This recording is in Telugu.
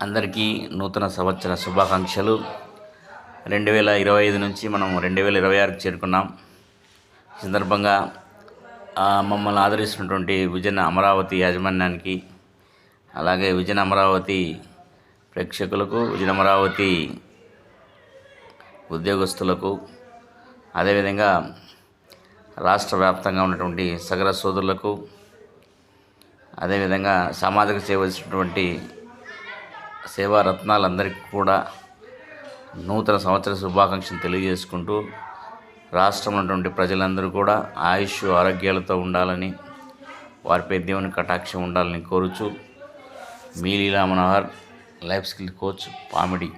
అందరికీ నూతన సంవత్సర శుభాకాంక్షలు. 2025 నుంచి మనం 2026కి చేరుకున్నాం. ఈ సందర్భంగా మమ్మల్ని ఆదరిస్తున్నటువంటి విజన్ అమరావతి యాజమాన్యానికి, అలాగే విజన్ అమరావతి ప్రేక్షకులకు, విజన్ అమరావతి ఉద్యోగస్తులకు, అదేవిధంగా రాష్ట్ర వ్యాప్తంగా ఉన్నటువంటి సగర సోదరులకు, అదేవిధంగా సామాజిక సేవ చేసినటువంటి సేవా రత్నాలందరికీ కూడా నూతన సంవత్సర శుభాకాంక్షలు తెలియజేసుకుంటూ, రాష్ట్రంలో ఉన్నటువంటి ప్రజలందరూ కూడా ఆయుష్ ఆరోగ్యాలతో ఉండాలని, వారిపై దేవుని కటాక్షం ఉండాలని కోరుచు, మీ Leela Manohar, life skill coach, Pamidi.